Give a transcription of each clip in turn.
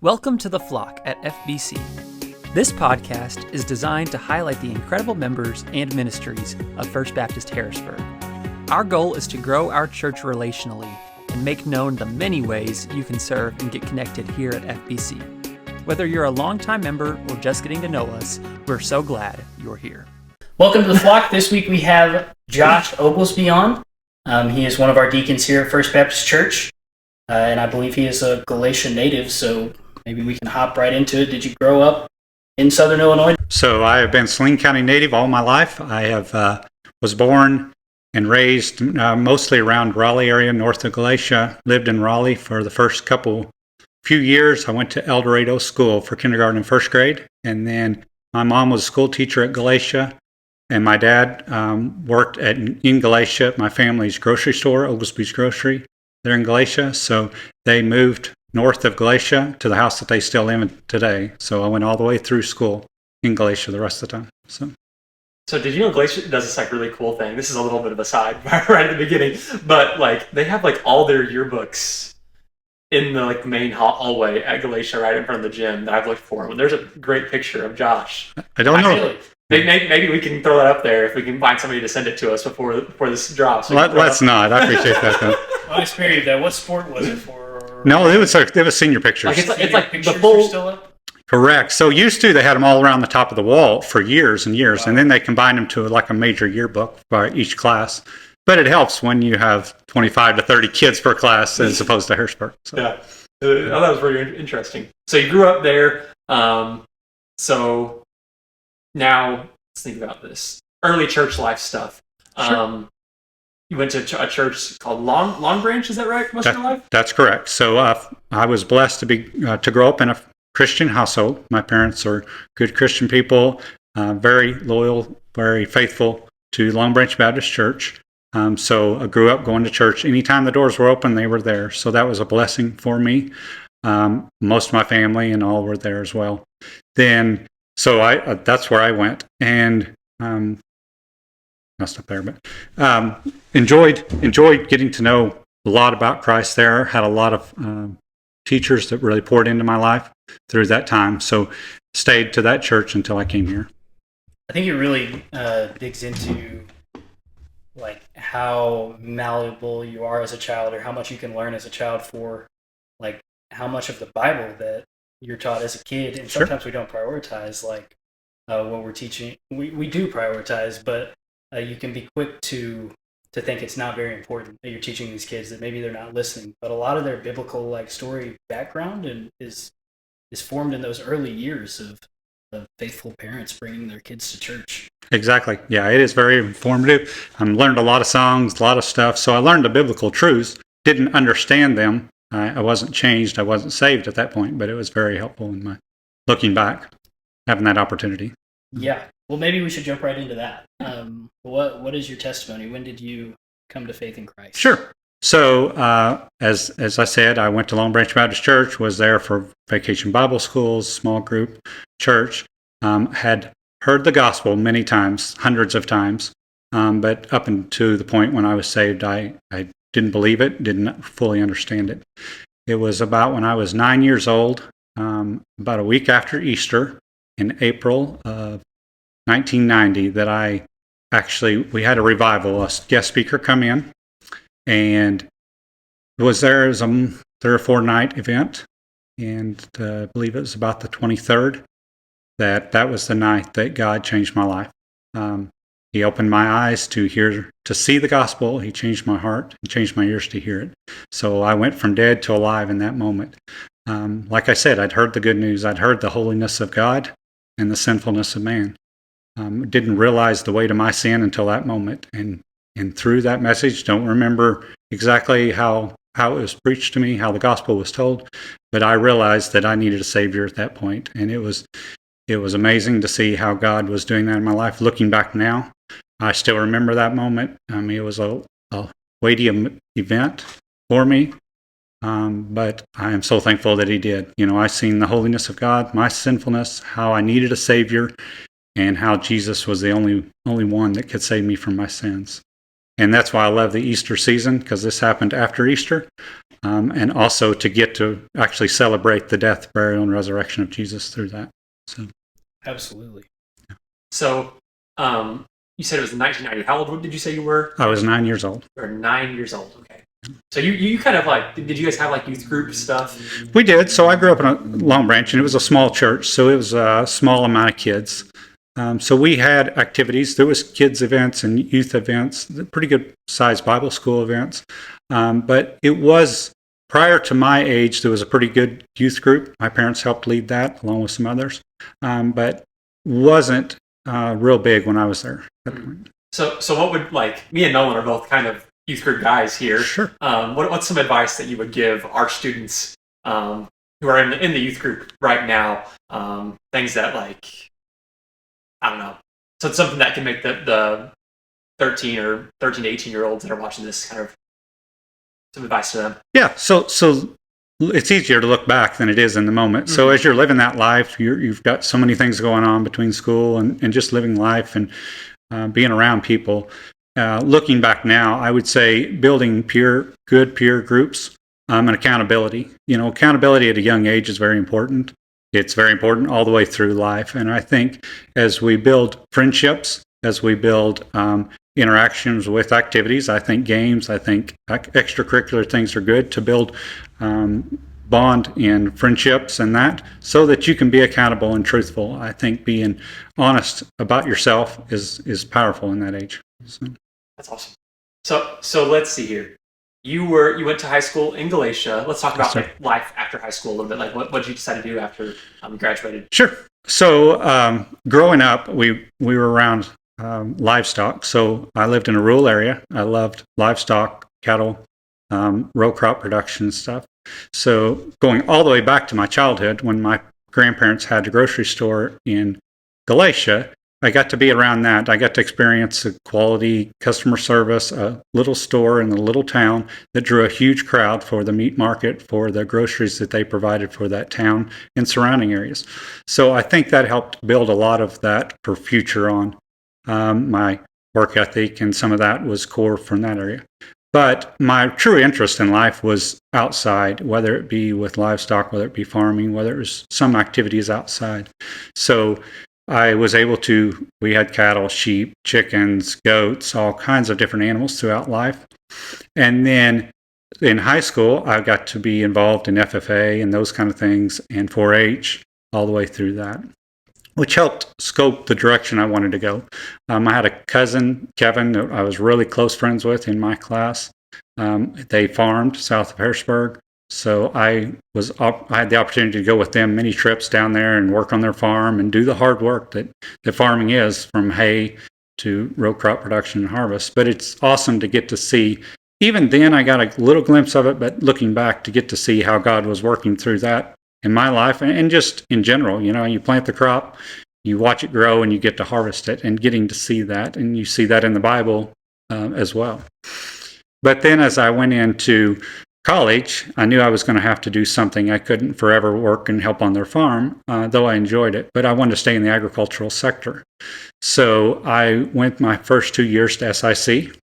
Welcome to The Flock at FBC. This podcast is designed to highlight the incredible members and ministries of First Baptist Harrisburg. Our goal is to grow our church relationally and make known the many ways you can serve and get connected here at FBC. Whether you're a longtime member or just getting to know us, we're so glad you're here. Welcome to The Flock. This week we have Josh Oglesby on. He is one of our deacons here at First Baptist Church, and I believe he is a Galatia native, so maybe we can hop right into it. Did you grow up in Southern Illinois? So I have been Saline County native all my life. I was born and raised mostly around Raleigh area, north of Galatia. Lived in Raleigh for the first few years. I went to El Dorado School for kindergarten and first grade, and then my mom was a school teacher at Galatia, and my dad worked in Galatia at my family's grocery store, Oglesby's Grocery, there in Galatia. So they moved north of Galatia to the house that they still live in today. So I went all the way through school in Galatia the rest of the time. So did you know Galatia does this really cool thing? This is a little bit of a side right at the beginning, but they have all their yearbooks in the main hallway at Galatia right in front of the gym that I've looked for. There's a great picture of Josh. I don't know. Maybe we can throw that up there if we can find somebody to send it to us before this drops. Let's not. I appreciate that though. I spare you that. What sport was it for? No, it was senior pictures. It's like pictures the full. Are still up? Correct. So used to, they had them all around the top of the wall for years and years, and then they combined them to a major yearbook for each class. But it helps when you have 25 to 30 kids per class as opposed to Harrisburg. So. Yeah, that was very interesting. So you grew up there. So now let's think about this early church life stuff. Sure. You went to a church called Long Branch, is that right? Most of your life? That's correct. So I was blessed to grow up in a Christian household. My parents are good Christian people, very loyal, very faithful to Long Branch Baptist Church. So I grew up going to church. Anytime the doors were open, they were there. So that was a blessing for me. Most of my family and all were there as well. Then, so that's where I went. And messed up there, but enjoyed getting to know a lot about Christ there. Had a lot of teachers that really poured into my life through that time. So stayed to that church until I came here. I think it really digs into how malleable you are as a child, or how much you can learn as a child for how much of the Bible that you're taught as a kid. And sometimes we don't prioritize what we're teaching. We do prioritize, but you can be quick to think it's not very important that you're teaching these kids, that maybe they're not listening. But a lot of their biblical story background is formed in those early years of faithful parents bringing their kids to church. Exactly. Yeah, it is very informative. I learned a lot of songs, a lot of stuff. So I learned the biblical truths. Didn't understand them. I wasn't changed. I wasn't saved at that point, but it was very helpful in my looking back, having that opportunity. Yeah. Well, maybe we should jump right into that. What is your testimony? When did you come to faith in Christ? Sure. So, as I said, I went to Long Branch Baptist Church, was there for vacation Bible schools, small group church, had heard the gospel many times, hundreds of times, but up until the point when I was saved, I didn't believe it, didn't fully understand it. It was about when I was 9 years old, about a week after Easter, in April of 1990, that we had a revival, a guest speaker come in, and it was there as a 3 or 4 night event, and I believe it was about the 23rd, that was the night that God changed my life. He opened my eyes to see the gospel. He changed my heart and changed my ears to hear it. So I went from dead to alive in that moment. Like I said, I'd heard the good news. I'd heard the holiness of God and the sinfulness of man. Didn't realize the weight of my sin until that moment. And through that message, don't remember exactly how it was preached to me, how the gospel was told, but I realized that I needed a Savior at that point. And it was amazing to see how God was doing that in my life. Looking back now, I still remember that moment. It was a weighty event for me, but I am so thankful that He did. I seen the holiness of God, my sinfulness, how I needed a Savior, and how Jesus was the only one that could save me from my sins. And that's why I love the Easter season, because this happened after Easter. And also to get to actually celebrate the death, burial, and resurrection of Jesus through that. So, Absolutely. So, you said it was 1990. How old did you say you were? I was 9 years old. You were 9 years old. Okay. So you kind of like, did you guys have like youth group stuff? We did. So I grew up in a Long Branch, and it was a small church, so it was a small amount of kids. So we had activities. There was kids events and youth events, pretty good sized Bible school events. But it was, prior to my age, there was a pretty good youth group. My parents helped lead that along with some others, but wasn't real big when I was there at that point. So what would, like, me and Nolan are both kind of youth group guys here. Sure. What's some advice that you would give our students who are in the youth group right now? Things that, like, I don't know. So it's something that can make the 13 to 18 year olds that are watching this kind of some advice to them. Yeah. So it's easier to look back than it is in the moment. Mm-hmm. So as you're living that life, you've got so many things going on between school and just living life and being around people. Looking back now, I would say building good peer groups and accountability. Accountability at a young age is very important. It's very important all the way through life. And I think as we build friendships, as we build interactions with activities, I think games, I think extracurricular things are good to build bond in friendships and that, so that you can be accountable and truthful. I think being honest about yourself is powerful in that age. So. That's awesome. So let's see here. You went to high school in Galatia. Let's talk about life after high school a little bit. Like, what did you decide to do after you graduated? Sure. So growing up, we were around livestock. So I lived in a rural area. I loved livestock, cattle, row crop production and stuff. So going all the way back to my childhood, when my grandparents had a grocery store in Galatia, I got to be around that. I got to experience the quality customer service, a little store in a little town that drew a huge crowd for the meat market, for the groceries that they provided for that town and surrounding areas. So I think that helped build a lot of that for future on. My work ethic and some of that was core from that area. But my true interest in life was outside, whether it be with livestock, whether it be farming, whether it was some activities outside. So I was able to, we had cattle, sheep, chickens, goats, all kinds of different animals throughout life. And then in high school, I got to be involved in FFA and those kind of things, and 4-H all the way through that, which helped scope the direction I wanted to go. I had a cousin, Kevin, that I was really close friends with in my class. They farmed south of Harrisburg. So I had the opportunity to go with them many trips down there and work on their farm and do the hard work that farming is, from hay to row crop production and harvest. But it's awesome to get to see. Even then, I got a little glimpse of it, but looking back, to get to see how God was working through that in my life and just in general. You plant the crop, you watch it grow, and you get to harvest it, and getting to see that. And you see that in the Bible as well. But then as I went into college, I knew I was going to have to do something. I couldn't forever work and help on their farm, though I enjoyed it, but I wanted to stay in the agricultural sector. So I went my first 2 years to SIC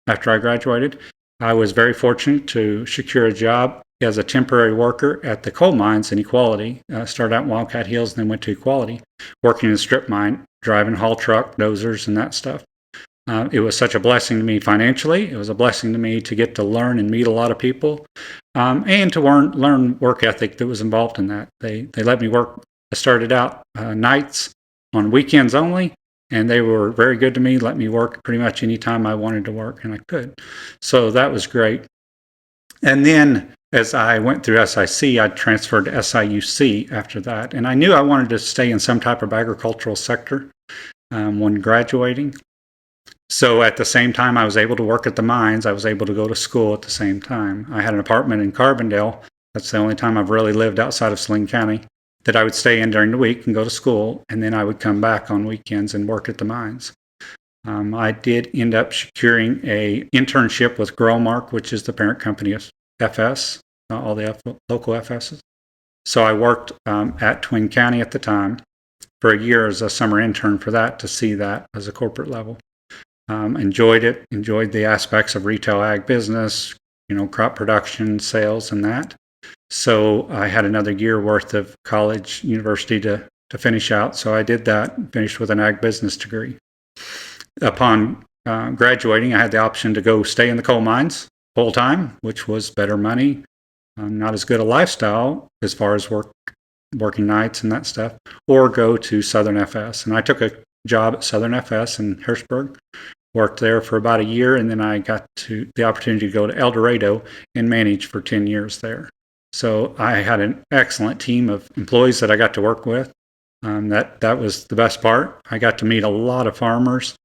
after I graduated. I was very fortunate to secure a job as a temporary worker at the coal mines in Equality. Started out in Wildcat Hills and then went to Equality, working in the strip mine, driving haul truck, dozers, and that stuff. It was such a blessing to me financially. It was a blessing to me to get to learn and meet a lot of people, and to learn work ethic that was involved in that. They let me work. I started out nights on weekends only, and they were very good to me, let me work pretty much any time I wanted to work, and I could. So that was great. And then as I went through SIC, I transferred to SIUC after that, and I knew I wanted to stay in some type of agricultural sector when graduating. So at the same time I was able to work at the mines, I was able to go to school at the same time. I had an apartment in Carbondale. That's the only time I've really lived outside of Saline County, that I would stay in during the week and go to school, and then I would come back on weekends and work at the mines. I did end up securing a internship with Growmark, which is the parent company of FS, all the local FSs. So I worked at Twin County at the time for a year as a summer intern for that, to see that as a corporate level. Enjoyed it. Enjoyed the aspects of retail ag business, crop production, sales, and that. So I had another year worth of college, university to finish out. So I did that, finished with an ag business degree. Upon graduating, I had the option to go stay in the coal mines full time, which was better money, not as good a lifestyle as far as working nights and that stuff, or go to Southern FS. And I took a job at Southern FS in Harrisburg, worked there for about a year, and then I got the opportunity to go to El Dorado and manage for 10 years there. So I had an excellent team of employees that I got to work with. That was the best part. I got to meet a lot of farmers.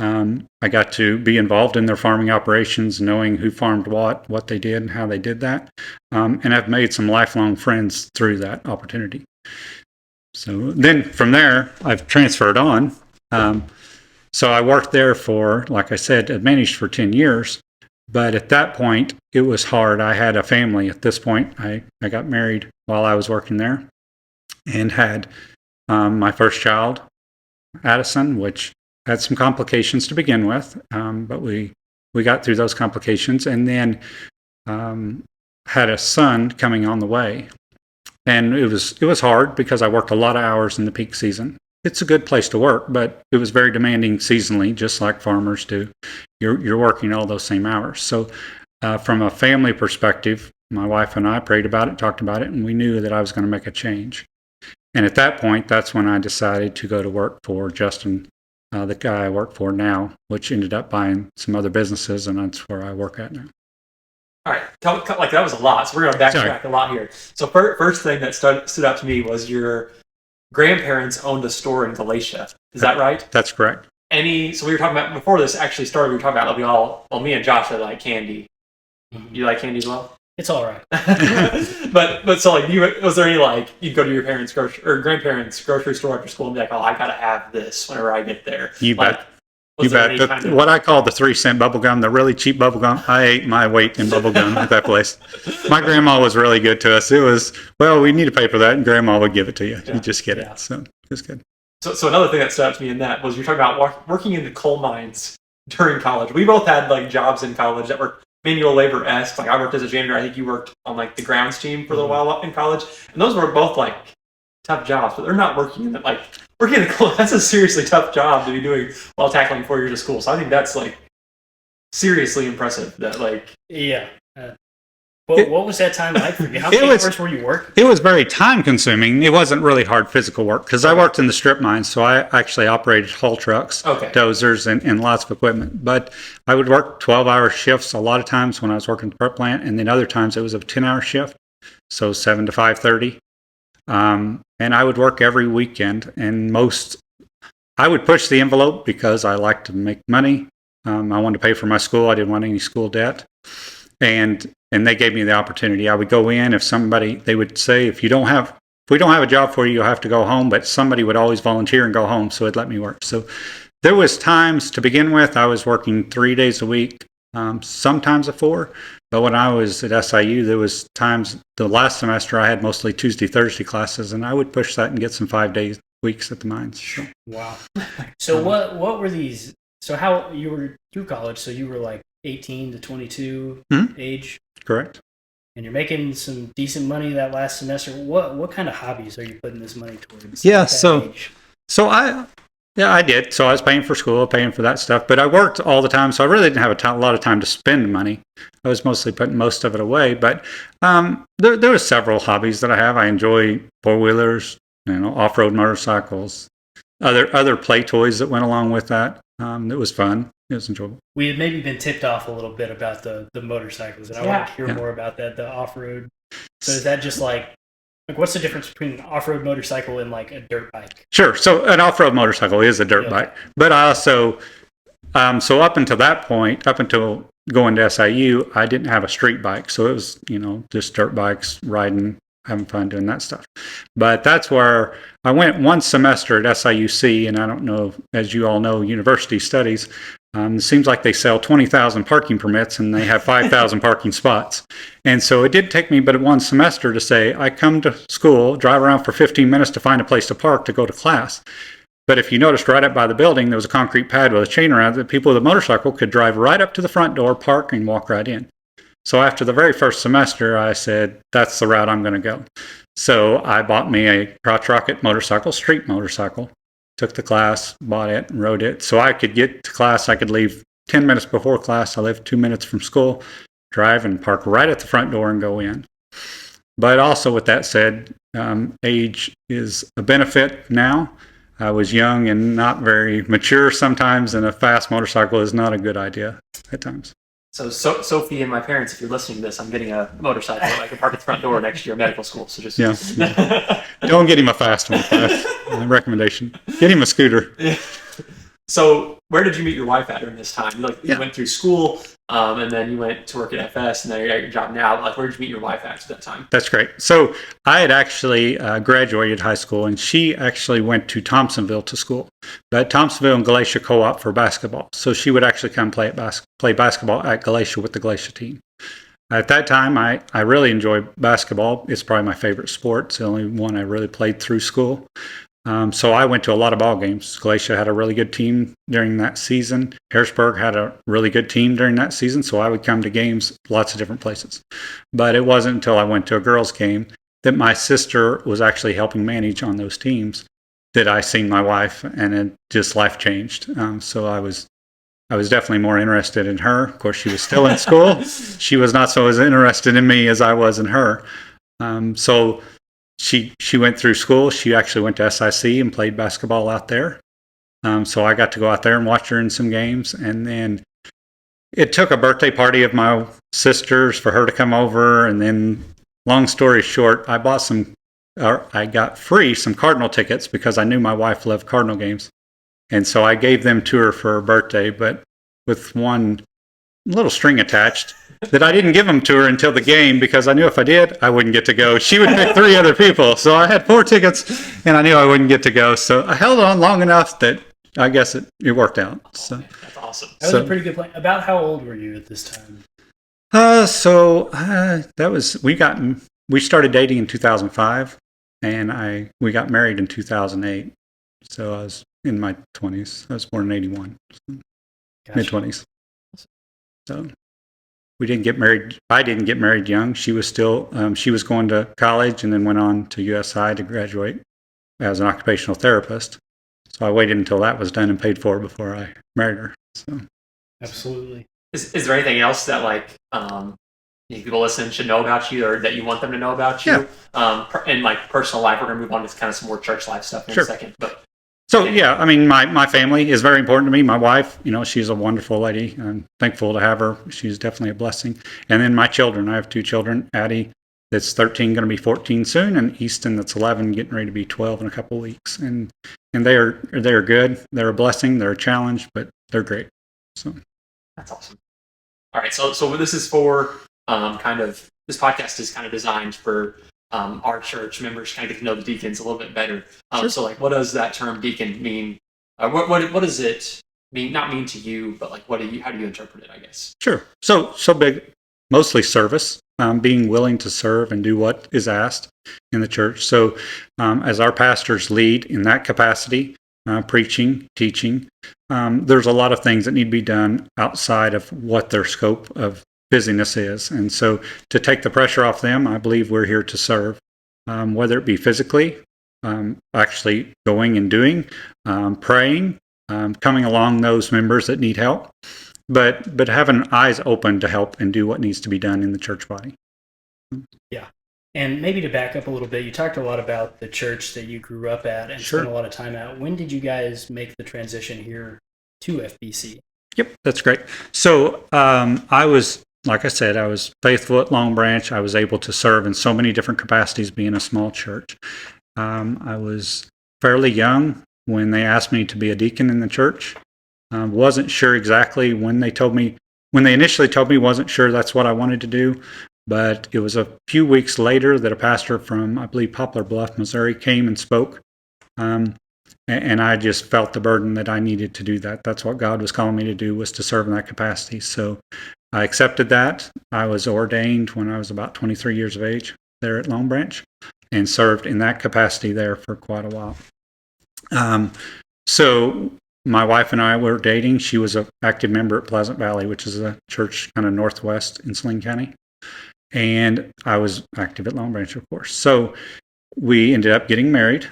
I got to be involved in their farming operations, knowing who farmed what they did, and how they did that. And I've made some lifelong friends through that opportunity. So then from there, I've transferred on. So I worked there for, like I said, I'd managed for 10 years. But at that point, it was hard. I had a family at this point. I got married while I was working there and had my first child, Addison, which had some complications to begin with. But we got through those complications, and then had a son coming on the way. And it was hard because I worked a lot of hours in the peak season. It's a good place to work, but it was very demanding seasonally, just like farmers do. You're working all those same hours. So from a family perspective, my wife and I prayed about it, talked about it, and we knew that I was going to make a change. And at that point, that's when I decided to go to work for Justin, the guy I work for now, which ended up buying some other businesses, and that's where I work at now. All right, like that was a lot, so we're going to backtrack a lot here. So first thing that stood out to me was your grandparents owned a store in Galatia. Is that right? That's correct. So we were talking about, before this actually started, we were talking about me and Josh had like candy. Mm-hmm. You like candy as well? It's all right. but so like, was there any like, you'd go to your grandparents' grocery store after school and be like, oh, I gotta have this whenever I get there. You bet. You bet. What I call the 3-cent bubble gum, the really cheap bubble gum, I ate my weight in bubble gum at that place. My grandma was really good to us. It was, well, we need to pay for that, and grandma would give it to you. Yeah. You just get it. So it was good. So another thing that stood out to me in that was you're talking about working in the coal mines during college. We both had like jobs in college that were manual labor-esque. Like I worked as a janitor. I think you worked on like the grounds team for a little while in college. And those were both like tough jobs, but they're not working in it. Like working in the coal, that's a seriously tough job to be doing while tackling 4 years of school. So I think that's like seriously impressive that like. Yeah. What was that time like for you? How many hours were you working? It was very time consuming. It wasn't really hard physical work because I worked in the strip mines, so I actually operated haul trucks, dozers, and lots of equipment. But I would work 12-hour shifts a lot of times when I was working at the prep plant, and then other times it was a 10-hour shift, so 7 to 5:30. And I would work every weekend, and I would push the envelope because I like to make money. I wanted to pay for my school. I didn't want any school debt. And they gave me the opportunity. I would go in they would say, if we don't have a job for you, you'll have to go home. But somebody would always volunteer and go home, so it'd let me work. So there was times to begin with, I was working 3 days a week, sometimes 4. But when I was at SIU, there was times, the last semester I had mostly Tuesday, Thursday classes, and I would push that and get some 5-day weeks at the mines. So. Wow. So what were these? So how you were through college? So you were like 18 to 22 age? Correct. And you're making some decent money that last semester. What kind of hobbies are you putting this money towards? Yeah, I did. So I was paying for school, paying for that stuff, but I worked all the time, so I really didn't have a lot of time to spend money. I was mostly putting most of it away, but there were several hobbies that I have. I enjoy four-wheelers, off-road motorcycles, other play toys that went along with that. It was fun. It was enjoyable. We had maybe been tipped off a little bit about the motorcycles, and I want to hear more about that, the off-road. So is that just like what's the difference between an off-road motorcycle and like a dirt bike? Sure. So an off-road motorcycle is a dirt bike, but I also, so up until that point, up until going to SIU, I didn't have a street bike. So it was, just dirt bikes, riding, having fun doing that stuff. But that's where I went one semester at SIUC, and I don't know, as you all know, university studies, it seems like they sell 20,000 parking permits and they have 5,000 parking spots. And so it did take me but one semester to say, I come to school, drive around for 15 minutes to find a place to park to go to class. But if you noticed, right up by the building, there was a concrete pad with a chain around it that people with a motorcycle could drive right up to the front door, park, and walk right in. So after the very first semester, I said, that's the route I'm going to go. So I bought me a crotch rocket motorcycle, street motorcycle, took the class, bought it, and rode it. So I could get to class. I could leave 10 minutes before class. I lived 2 minutes from school, drive and park right at the front door and go in. But also with that said, age is a benefit now. I was young and not very mature sometimes, and a fast motorcycle is not a good idea at times. So Sophie and my parents, if you're listening to this, I'm getting a motorcycle. I can park at the front door next year medical school. So just Don't get him a fast one. Recommendation. Get him a scooter. Yeah. So where did you meet your wife at during this time? You went through school, and then you went to work at FS, and then you got your job now. Where did you meet your wife at that time? That's great. So I had actually graduated high school, and she actually went to Thompsonville to school. But Thompsonville and Galatia co-op for basketball. So she would actually come play basketball at Galatia with the Galatia team. At that time, I really enjoyed basketball. It's probably my favorite sport. It's the only one I really played through school. So I went to a lot of ball games. Galatia had a really good team during that season. Harrisburg had a really good team during that season. So I would come to games lots of different places. But it wasn't until I went to a girls' game that my sister was actually helping manage on those teams that I seen my wife, and it just life changed. So I was definitely more interested in her. Of course, she was still in school. She was not so as interested in me as I was in her. So she went through school. She actually went to SIC and played basketball out there. So I got to go out there and watch her in some games. And then it took a birthday party of my sister's for her to come over. And then, long story short, I got free some Cardinal tickets because I knew my wife loved Cardinal games. And so I gave them to her for her birthday, but with one little string attached that I didn't give them to her until the game because I knew if I did, I wouldn't get to go. She would pick 3 other people. So I had 4 tickets and I knew I wouldn't get to go. So I held on long enough that I guess it worked out. So that's awesome. That was a pretty good plan. About how old were you at this time? We started dating in 2005 and we got married in 2008. So I was in my 20s. I was born in 81. So Gotcha. Mid-20s. So we didn't get married. I didn't get married young. She was still, she was going to college and then went on to USI to graduate as an occupational therapist. So I waited until that was done and paid for before I married her. So Absolutely. Is there anything else that people listening should know about you or that you want them to know about you? Yeah. In personal life, we're going to move on to kind of some more church life stuff in a second. But so, yeah, I mean, my family is very important to me. My wife, she's a wonderful lady. I'm thankful to have her. She's definitely a blessing. And then my children. I have 2 children. Addie, that's 13, going to be 14 soon, and Easton, that's 11, getting ready to be 12 in a couple of weeks. And they're good. They're a blessing. They're a challenge, but they're great. So that's awesome. All right, so this is for this podcast is kind of designed for our church members to kind of get to know the deacons a little bit better. Sure. So what does that term deacon mean? What does it mean? Not mean to you, but how do you interpret it, I guess? Sure. So big, mostly service, being willing to serve and do what is asked in the church. So as our pastors lead in that capacity, preaching, teaching, there's a lot of things that need to be done outside of what their scope of busyness is. And so to take the pressure off them, I believe we're here to serve, whether it be physically, actually going and doing, praying, coming along those members that need help, but having eyes open to help and do what needs to be done in the church body. Yeah. And maybe to back up a little bit, you talked a lot about the church that you grew up at and Sure. spent a lot of time at. When did you guys make the transition here to FBC? Yep, that's great. So I was, like I said, I was faithful at Long Branch. I was able to serve in so many different capacities being a small church. I was fairly young when they asked me to be a deacon in the church. Wasn't sure exactly when they initially told me, wasn't sure that's what I wanted to do. But it was a few weeks later that a pastor from, I believe, Poplar Bluff, Missouri, came and spoke. And I just felt the burden that I needed to do that. That's what God was calling me to do, was to serve in that capacity. So I accepted that. I was ordained when I was about 23 years of age there at Long Branch and served in that capacity there for quite a while. So my wife and I were dating. She was an active member at Pleasant Valley, which is a church kind of northwest in Saline County. And I was active at Long Branch, of course. So we ended up getting married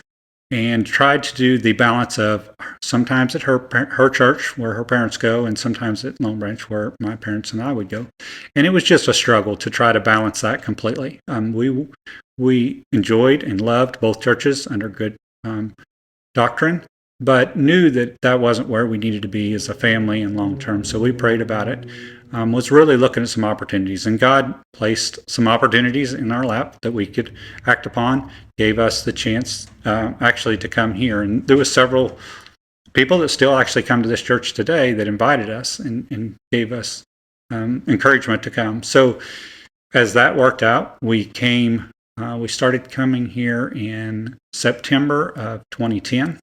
and tried to do the balance of sometimes at her church where her parents go, and sometimes at Long Branch where my parents and I would go. And it was just a struggle to try to balance that completely. We enjoyed and loved both churches under good doctrine, but knew that that wasn't where we needed to be as a family and long term. So we prayed about it. Was really looking at some opportunities, and God placed some opportunities in our lap that we could act upon. Gave us the chance actually to come here, and there was several people that still actually come to this church today that invited us and gave us encouragement to come. So as that worked out, we came. We started coming here in September of 2010.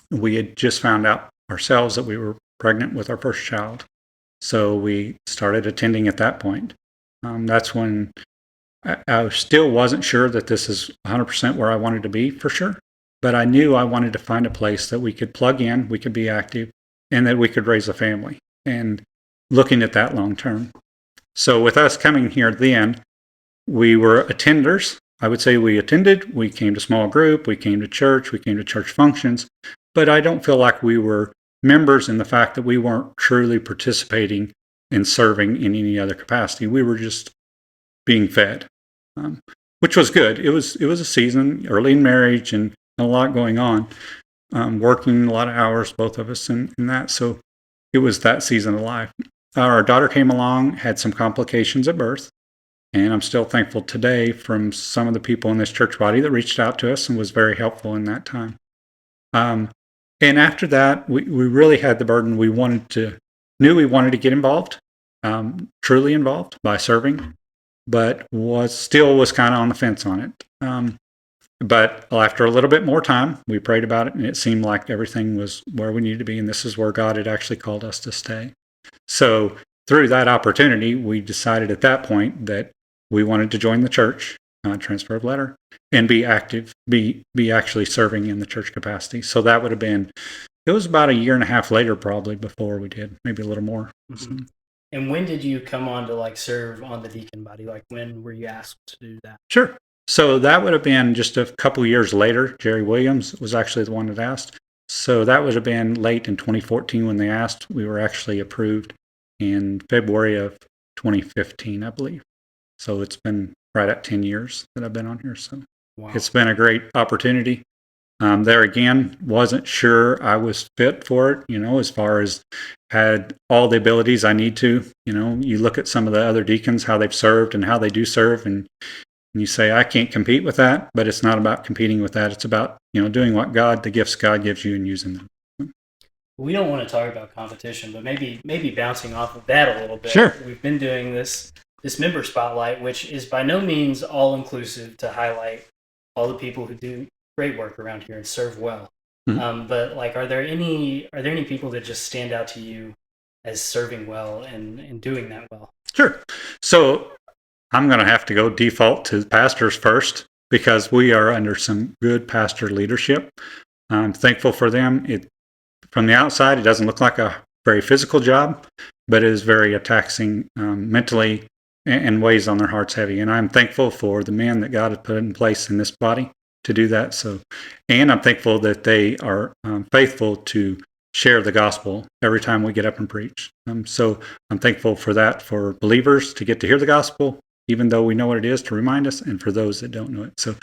We had just found out ourselves that we were pregnant with our first child. So we started attending at that point. That's when I still wasn't sure that this is 100% where I wanted to be for sure, but I knew I wanted to find a place that we could plug in, we could be active, and that we could raise a family, and looking at that long term. So with us coming here then, we were attenders. I would say we attended, we came to small group, we came to church functions, but I don't feel like we were members in the fact that we weren't truly participating in serving in any other capacity. We were just being fed, which was good. It was a season early in marriage and a lot going on, working a lot of hours, both of us, in that. So it was that season of life. Our daughter came along, had some complications at birth, and I'm still thankful today from some of the people in this church body that reached out to us and was very helpful in that time. And after that, we really had the burden. We knew we wanted to get involved, truly involved by serving, but was kind of on the fence on it. But after a little bit more time, we prayed about it, and it seemed like everything was where we needed to be, and this is where God had actually called us to stay. So through that opportunity, we decided at that point that we wanted to join the church, transfer of letter, and be active, be actually serving in the church capacity. So that would have been, it was about a year and a half later probably before we did, maybe a little more. Mm-hmm. And when did you come on to serve on the deacon body? When were you asked to do that? Sure. So that would have been just a couple years later. Jerry Williams was actually the one that asked. So that would have been late in 2014 when they asked. We were actually approved in February of 2015, I believe. So it's been right at 10 years that I've been on here. So wow. It's been a great opportunity. There again, wasn't sure I was fit for it, as far as had all the abilities I need to. You look at some of the other deacons, how they've served and how they do serve, and you say, I can't compete with that, but it's not about competing with that. It's about, doing the gifts God gives you and using them. We don't want to talk about competition, but maybe bouncing off of that a little bit. Sure. We've been doing this member spotlight, which is by no means all inclusive to highlight all the people who do great work around here and serve well. Mm-hmm. But are there any people that just stand out to you as serving well and doing that well? Sure. So I'm going to have to go default to pastors first, because we are under some good pastor leadership. I'm thankful for them. From the outside, it doesn't look like a very physical job, but it is very taxing mentally and weighs on their hearts heavy. And I'm thankful for the men that God has put in place in this body to do that. And I'm thankful that they are faithful to share the gospel every time we get up and preach. So I'm thankful for that, for believers to get to hear the gospel, even though we know what it is, to remind us, and for those that don't know it. So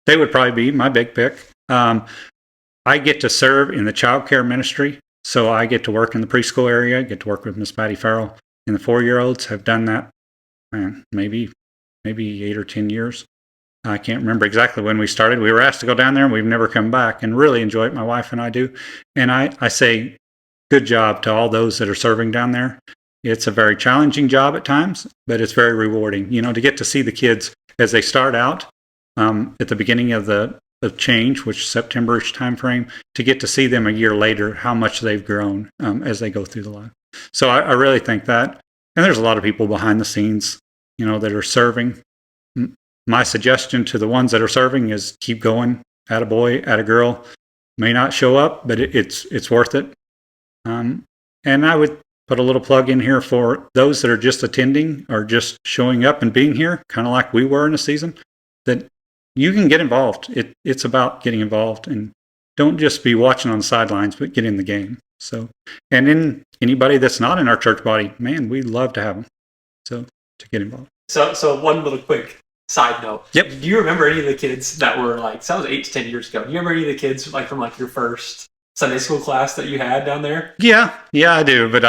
they would probably be my big pick. I get to serve in the child care ministry, so I get to work in the preschool area, get to work with Miss Patty Farrell, and the 4-year-olds. Have done that maybe 8 or 10 years. I can't remember exactly when we started. We were asked to go down there, and we've never come back, and really enjoy it. My wife and I do. And I say good job to all those that are serving down there. It's a very challenging job at times, but it's very rewarding, to get to see the kids as they start out at the beginning of change, which September-ish timeframe, to get to see them a year later, how much they've grown as they go through the life. So I really think that. And there's a lot of people behind the scenes, that are serving. My suggestion to the ones that are serving is keep going, attaboy, attagirl. may not show up, but it's worth it. And I would put a little plug in here for those that are just attending or just showing up and being here, kind of like we were in a season, that you can get involved. It's about getting involved, and don't just be watching on the sidelines, but get in the game. So, and then anybody that's not in our church body, man, we love to have them. So to get involved. So one little quick side note. Yep. Do you remember any of the kids that were like, so that was 8 to 10 years ago. Do you remember any of the kids like from like your first Sunday school class that you had down there? Yeah, I do. But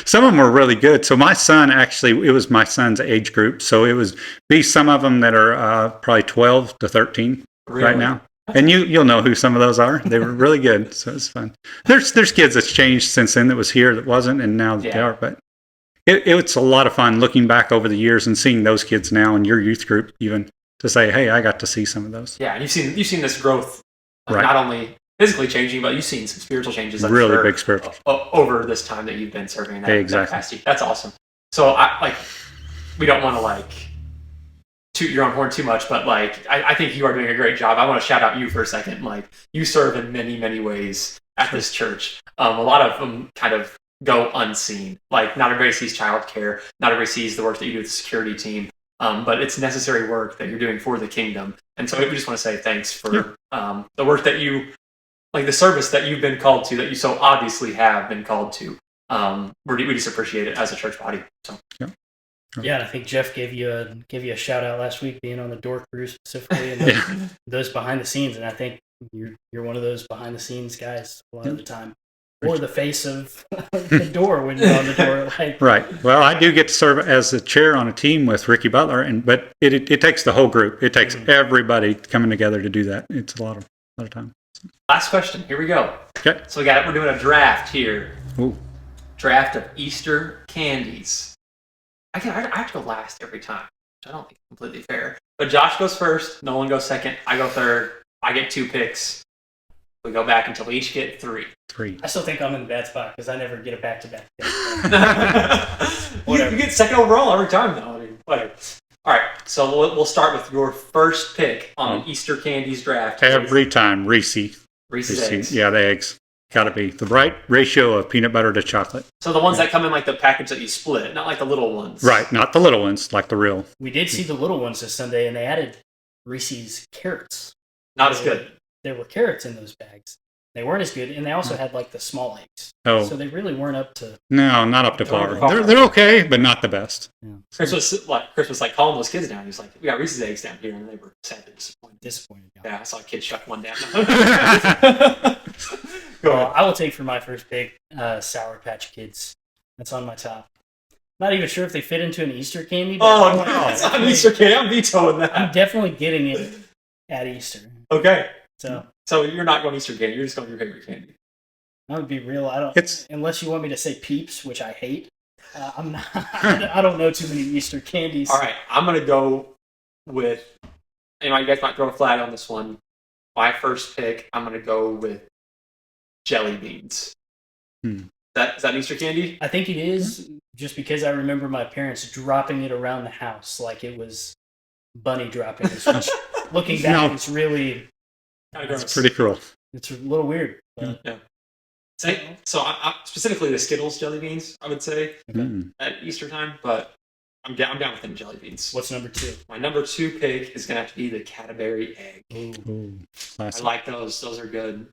some of them were really good. So my son, actually, it was my son's age group. So it was some of them that are probably 12 to 13 right now. And you'll know who some of those are. They were really good. So it's fun. There's kids that's changed since then that was here that wasn't, and now they are. But it's a lot of fun looking back over the years and seeing those kids now in your youth group, even to say, hey, I got to see some of those. Yeah, and you've seen this growth, right. Not only physically changing, but you've seen some spiritual changes. Really big spiritual over this time that you've been serving in that capacity. That's awesome. So we don't want to toot your own horn too much, but I think you are doing a great job. I want to shout out you for a second. You serve in many, many ways at this church. A lot of them kind of go unseen. Not everybody sees childcare. Not everybody sees the work that you do with the security team. But it's necessary work that you're doing for the kingdom. And so we just want to say thanks for the work that you, the service that you've been called to, that you so obviously have been called to. We just appreciate it as a church body. So. Yeah, and I think Jeff gave you a shout out last week, being on the door crew specifically, and those behind the scenes. And I think you're one of those behind the scenes guys a lot of the time, or the face of the door when you're on the door. Right. Well, I do get to serve as the chair on a team with Ricky Butler, but it takes the whole group. It takes everybody coming together to do that. It's a lot of time. Last question. Here we go. Okay. So we're doing a draft here. Ooh. Draft of Easter candies. I have to go last every time, which I don't think is completely fair. But Josh goes first, Nolan goes second, I go third, I get 2 picks. We go back until we each get 3. I still think I'm in a bad spot because I never get a back-to-back. You get second overall every time, though. I mean, whatever. All right, so we'll start with your first pick on the Easter candies draft. Every time, Reese's eggs. Yeah, the eggs. Got to be the right ratio of peanut butter to chocolate. So the ones that come in the package that you split, not the little ones. Right, not the little ones, like the real. We did see the little ones this Sunday, and they added Reese's carrots. Not as good. There were carrots in those bags. They weren't as good, and they also had the small eggs. Oh, so they really weren't up to. No, not up to par. They're okay, but not the best. Yeah. Chris was calling those kids down. He was like, "We got Reese's eggs down here," and they were sadly disappointed. Yeah, I saw a kid shut one down. Well, I will take for my first pick Sour Patch Kids. That's on my top. Not even sure if they fit into an Easter candy. But no, it's not an Easter candy. I'm vetoing that. I'm definitely getting it at Easter. Okay. So you're not going Easter candy. You're just going your favorite candy. I would be real. Unless you want me to say Peeps, which I hate. I'm not. I don't know too many Easter candies. All right, I'm gonna go with. You guys might throw a flag on this one. My first pick, I'm gonna go with jelly beans. Is that an Easter candy? I think it is, just because I remember my parents dropping it around the house like it was bunny dropping. Which, looking back, it's really. It's pretty cruel. It's a little weird. But. Yeah. So I specifically the Skittles jelly beans, I would say, at Easter time, but I'm down with them jelly beans. What's number 2? My number 2 pick is going to have to be the Cadbury egg. Ooh, I like those. Those are good.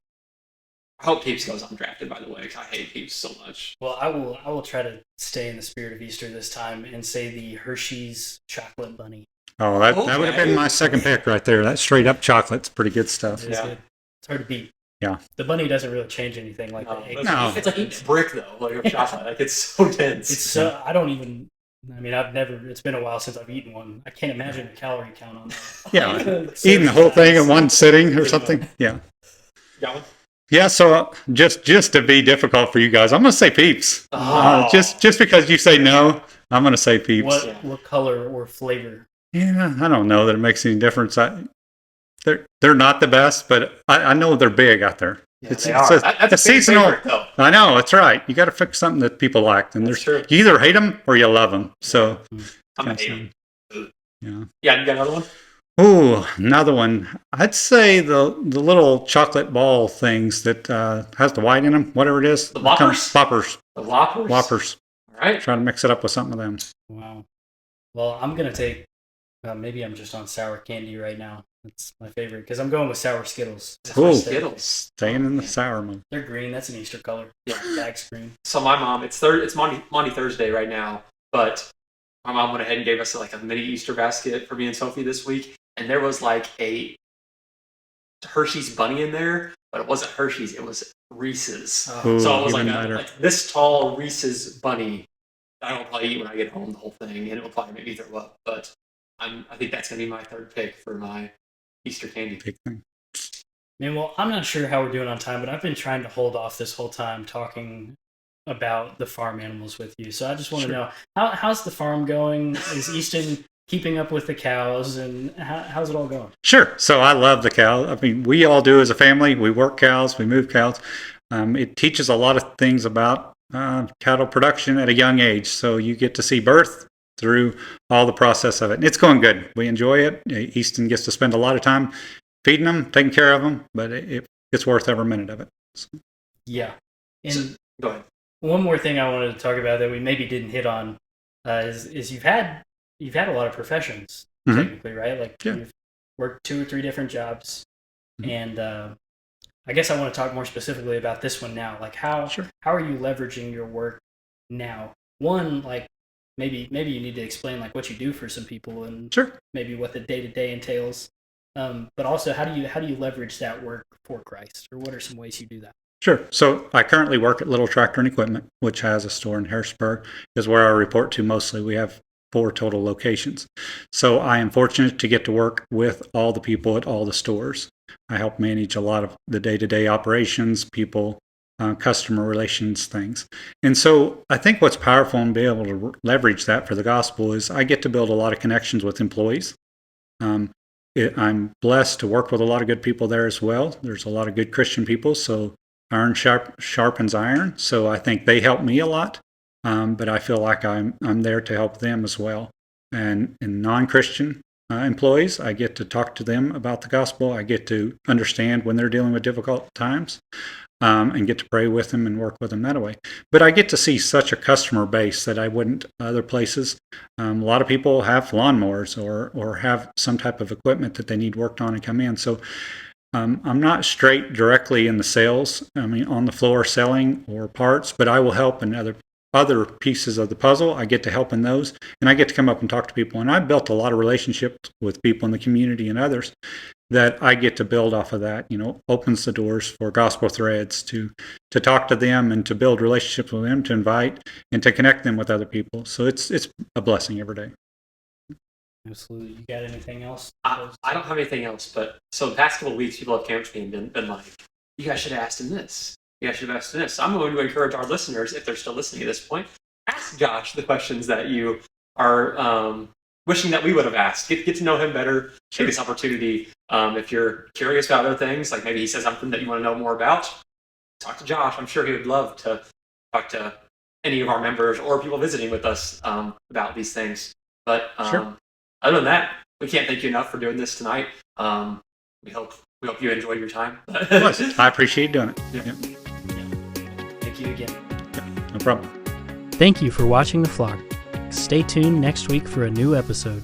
I hope Peeps goes undrafted, by the way, because I hate Peeps so much. Well, I will try to stay in the spirit of Easter this time and say the Hershey's chocolate bunny. Oh, that would have been my second pick right there. That straight up chocolate's pretty good stuff. It is good. It's hard to beat. Yeah. The bunny doesn't really change anything like the egg. No. It's like eating a brick, though, of chocolate. It's so dense. It's so, I don't even, it's been a while since I've eaten one. I can't imagine the calorie count on that. Yeah. Eating the whole thing in one sitting or something. Yeah. Got one? Yeah, so just to be difficult for you guys, I'm going to say Peeps. Just because you say no, I'm going to say Peeps. What color or flavor? Yeah, I don't know that it makes any difference. They're not the best, but I know they're big out there. Yeah, that's a seasonal. Favorite, though. I know, that's right. You got to fix something that people like. And that's true. You either hate them or you love them. So I'm a hater. Yeah. Yeah, you got another one? Oh, another one. I'd say the little chocolate ball things that has the white in them, whatever it is. The Whoppers? Whoppers. The Whoppers? Whoppers. All right. Try to mix it up with something of them. Wow. Well, I'm going to take, maybe I'm just on sour candy right now. That's my favorite because I'm going with sour Skittles. Ooh. Skittles. Staying in the sour mode. They're green. That's an Easter color. Yeah. Bag's green. So my mom, it's Monty Thursday right now, but my mom went ahead and gave us like a mini Easter basket for me and Sophie this week, and there was like a Hershey's bunny in there, but it wasn't Hershey's, it was Reese's. Ooh, so it was even like better. like this tall Reese's bunny. I will probably eat when I get home the whole thing, and it will probably make me throw up. But I think that's gonna be my third pick for my Easter candy. Big thing. Man, well, I'm not sure how we're doing on time, but I've been trying to hold off this whole time talking about the farm animals with you. So I just want to know, how's the farm going? Is Easton keeping up with the cows, and how's it all going? Sure. So I love the cow. I mean, we all do as a family. We work cows, we move cows. It teaches a lot of things about cattle production at a young age. So you get to see birth through all the process of it. And it's going good. We enjoy it. Easton gets to spend a lot of time feeding them, taking care of them, but it's worth every minute of it. So. Yeah. And go ahead. One more thing I wanted to talk about that we maybe didn't hit on is you've had a lot of professions, technically, right? Like you've worked 2 or 3 different jobs, and I guess I want to talk more specifically about this one now. Like how are you leveraging your work now? One, like maybe you need to explain like what you do for some people and maybe what the day-to-day entails. But also, how do you leverage that work for Christ, or what are some ways you do that? Sure. So I currently work at Little Tractor and Equipment, which has a store in Harrisburg, is where I report to mostly. We have 4 total locations. So I am fortunate to get to work with all the people at all the stores. I help manage a lot of the day-to-day operations, people, customer relations things. And so I think what's powerful and be able to leverage that for the gospel is I get to build a lot of connections with employees. I'm blessed to work with a lot of good people there as well. There's a lot of good Christian people, so iron sharpens iron. So I think they help me a lot, but I feel like I'm there to help them as well. And in non-Christian employees, I get to talk to them about the gospel. I get to understand when they're dealing with difficult times, and get to pray with them and work with them that way. But I get to see such a customer base that I wouldn't other places. A lot of people have lawnmowers or have some type of equipment that they need worked on and come in. So I'm not straight directly in the sales, on the floor selling or parts, but I will help in other pieces of the puzzle. I get to help in those, and I get to come up and talk to people. And I've built a lot of relationships with people in the community and others that I get to build off of that. Opens the doors for Gospel Threads to talk to them and to build relationships with them, to invite and to connect them with other people. So it's a blessing every day. Absolutely. You got anything else? I don't have anything else, but so the past couple of weeks, people have come to me and been like, you guys should have asked him this. You guys should have asked him this. So I'm going to encourage our listeners, if they're still listening at this point, ask Josh the questions that you are wishing that we would have asked. Get to know him better. Take this opportunity. If you're curious about other things, like maybe he says something that you want to know more about, talk to Josh. I'm sure he would love to talk to any of our members or people visiting with us about these things. But other than that, we can't thank you enough for doing this tonight. We hope you enjoyed your time. I appreciate doing it. Yeah. Thank you again. No problem. Thank you for watching the vlog. Stay tuned next week for a new episode.